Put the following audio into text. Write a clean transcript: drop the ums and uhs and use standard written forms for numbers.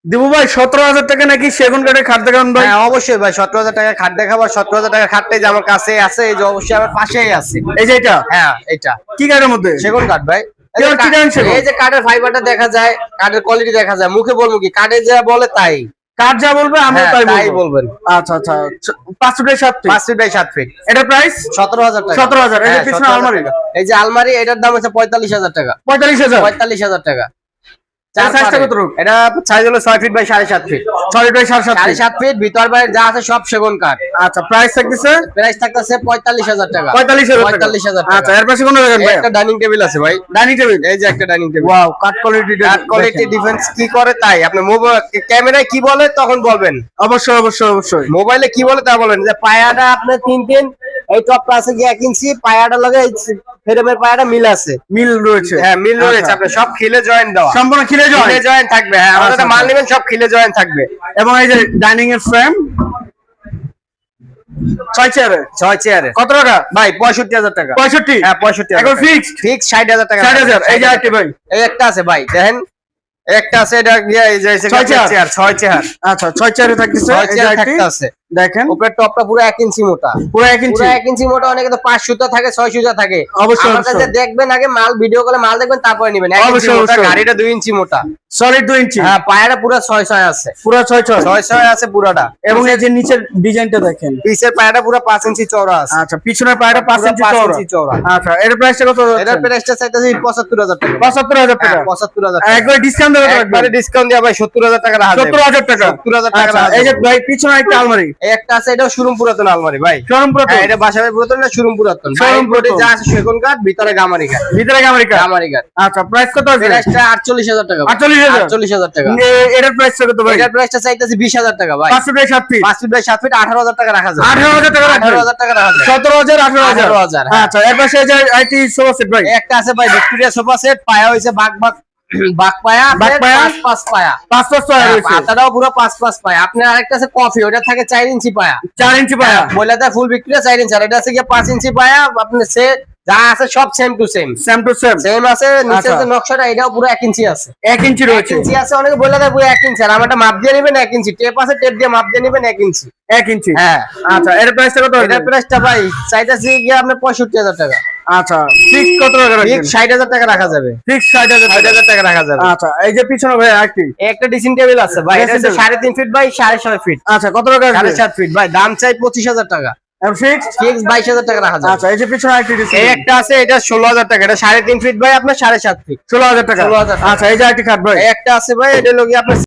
দিবু ভাই 17,000 টাকা নাকি সেগুন কাঠের খাট দেখান ভাই? হ্যাঁ অবশ্যই ভাই, 17,000 টাকা খাট দেখাবো। 17,000 টাকা খাটটাই যে আমার কাছে আছে, এই যে অবশ্যই আমার পাশেই আছে। এই যে এটা হ্যাঁ এটা কি কাঠের মধ্যে? সেগুন কাঠ ভাই। কি কাঠ সেগুন? এই যে কাঠের ফাইবারটা দেখা যায়, কাঠের কোয়ালিটি দেখা যায়, মুখে বলবো কি, কাঠে যা বলে তাই। কাঠ যা বলবে আমরা হ্যাঁ, তাই তাই বলবো। বলবেন। আচ্ছা আচ্ছা 5 feet by 7 feet. 5 feet by 7 feet. এটা প্রাইস 17,000 টাকা। 17,000। এই যে হ্যাঁ, পিছনে 17,000 আলমারি। টাকা। এই যে আলমারি, এটার দাম হচ্ছে 45,000 টাকা। 45,000। 45,000 টাকা। চার সাইজটা কত রূপ? এটা সাইজ হলো 6 feet by 7.5 feet. 6 feet by 7.5 feet. 7.5 feet, ভিতর বাইরে যা আছে সব সেগুন কাঠ। আচ্ছা প্রাইস থাকতেছে প্রাইস থাকতেছে 45,000 টাকা। 45,000 টাকা। 45,000 টাকা। আচ্ছা এর পাশে কোন দেখেন ভাই? একটা ডাইনিং টেবিল আছে ভাই। Dining table. এই যে একটা ডাইনিং টেবিল। ওয়াও কাঠ কোয়ালিটি। কাঠ কোয়ালিটি ডিফারেন্স কি করে তাই আপনি মোবাইল ক্যামেরায় কি বলে তখন বলবেন। অবশ্যই অবশ্যই অবশ্যই। মোবাইলে কি বলে তা বলেন। যে পায়াটা আপনি 3 এই টপটা আছে কি 1 ইঞ্চি, পায়াটা লাগে এই ফ্রেমের পায়াটা মিল আছে। মিল রয়েছে। হ্যাঁ মিল রয়েছে। আচ্ছা। আপনি সব খিলে জয়েন দেওয়া। সম্পূর্ণ খিলে খিলে জয়েন থাকবে। হ্যাঁ আমাদের আচ্ছা, মাল আচ্ছা। নেবেন সব খিলে জয়েন থাকবে। এবং এই যে ডাইনিং এর ফ্রেম 6 চেয়ারে 6 চেয়ারে কত টাকা ভাই? 65,000 টাকা। 65। হ্যাঁ 65,000 এখন টাকা। ফিক্সড ফিক্স 60,000 টাকা। 60,000। এই যে আরেকটি ভাই। এই একটা আছে ভাই, দেখেন একটা আছে, এটা এই যে 6 চেয়ার। Chair 6 chair. আচ্ছা 6 চেয়ারে থাকতেছে। 6 এই যে চেয়ার আরেকটি আছে। দেখেন উপরের টপটা পুরো 1 ইঞ্চি মোটা। পুরো 1 ইঞ্চি। পুরো 1 ইঞ্চি মোটা। অনেকে তো 5 সুতা থাকে, 6 সুতা থাকে। অবশ্যই, আমার কাছে অবশ্যই। দেখবেন আগে মাল, ভিডিও কলে মাল দেখবেন তারপরে নেবেন। 1 ইঞ্চি অবশ্যই, মোটা, অবশ্যই। গাড়িটা 2 ইঞ্চি মোটা। সলিড 2 ইঞ্চি। হ্যাঁ পায়াটা পুরো 6 আছে। পুরো 6 6 আছে পুরাটা। এবং এই যে নিচের ডিজাইনটা দেখেন। পিছের পায়াটা পুরো 5 ইঞ্চি চওড়া আছে। আচ্ছা পিছনের পায়টা 5 ইঞ্চি 5 চওড়া। ইঞ্চি চওড়া। আচ্ছা এর প্রাইসটা কত? এটার প্রাইসটা চাইতেছি 75,000 টাকা। 75,000 টাকা। হ্যাঁ, 75,000 টাকা। একবার ডিসকাউন্ট দেওয়া থাকবে। একবারে ডিসকাউন্ট দিয়া ভাই 70,000 টাকা রাখা যাবে। 70,000 টাকা। 70,000 টাকা আচ্ছা রাখা এই যে যাবে। ভাই পিছনে একটা আলমারি। এই একটা আছে, এটাও শোরুম পুরাতন আলমারি ভাই। শোরুম পুরাতন। হ্যাঁ এটা বাসায় পুরাতন না, শোরুম পুরাতন। শোরুম শোরুম পুরাতন পুরাতন। যা আছে সেগুন কাঠ, ভিতরে গামারি কাঠ। ভিতরে আমেরিকা। গামারি কাঠ। আচ্ছা প্রাইস কত আছে? প্রাইসটা 48,000 টাকা। 48,000? 48,000 টাকা। এটার প্রাইসটা কত ভাই? এটার প্রাইসটা চাইতেছি 20,000 টাকা ভাই। 5 feet by 7 feet. 5 feet by 7 feet, 18,000 টাকা রাখা যাবে। 18,000 টাকা রাখবেন? 18,000 টাকা রাখা যাবে। 17,000 18,000। 18,000, হ্যাঁ। আচ্ছা এর পাশে এই যে আইটি সোফা সেট ভাই। এই একটা আছে ভাই, ভিক্টোরিয়া সোফা সেট। পায়া হইছে বাঘ বাঘ বাঘ পায়া, বাঘ পায়া? 5 পায়া। 5 রয়েছে। পাতাটাও পুরো 5 পায়া। আপনার আরেকটা আছে কফি, ওটা থাকে 4 ইঞ্চি পায়া। 4 ইঞ্চি পায়া। বইলাতে ফুল ভিক্টোরিয়া 4 ইঞ্চি, আর এটা আছে কি 5 ইঞ্চি পায়া। আপনি সে যা আছে সব same to same. Same to same. Same আছে। নিচে আচ্ছা। যে নকশাটা, এটাও পুরো 1 ইঞ্চি আছে। 1 ইঞ্চি 1 রয়েছে। ইঞ্চি আছে। অনেকে বলে দেয় পুরো 1 ইঞ্চি, আর আমারটা মাপ দিয়ে নেবেন 1 ইঞ্চি। টেপ আছে, টেপ দিয়ে মাপ দিয়ে নেবেন 1 ইঞ্চি। 1 ইঞ্চি। হ্যাঁ। আচ্ছা এর প্রাইসটা কত? এটার প্রাইসটা ভাই চাইতেছি গিয়ে আপনার 65,000 টাকা। আচ্ছা ফিক্স কত টাকা রাখবেন? ফিক্স 60,000 টাকা রাখা যাবে। ফিক্স 60,000 টাকা। 60,000 টাকা রাখা যাবে। আচ্ছা এই যে পিছনে ভাই আরেকটি। এই একটা ড্রেসিং টেবিল আছে ভাই, এটা Dressing table। 3.5 feet by 6.5 feet. আচ্ছা কত টাকা আসবে? 7.5 ফিট ভাই, দাম চাই 25,000 টাকা। ফিক্স। ফিক্স 22,000 টাকা রাখা যাবে। আচ্ছা এই যে পিছনে আরেকটি ডিসি। এই একটা আছে, এটা 16,000 টাকা। এটা 3.5 ফিট বাই আপনার 7.5 ফিট। 16,000 টাকা। 16,000 টাকা। আচ্ছা এই যে আরেকটি খাট ভাই। এই একটা আছে ভাই, এটা লোকি আপনার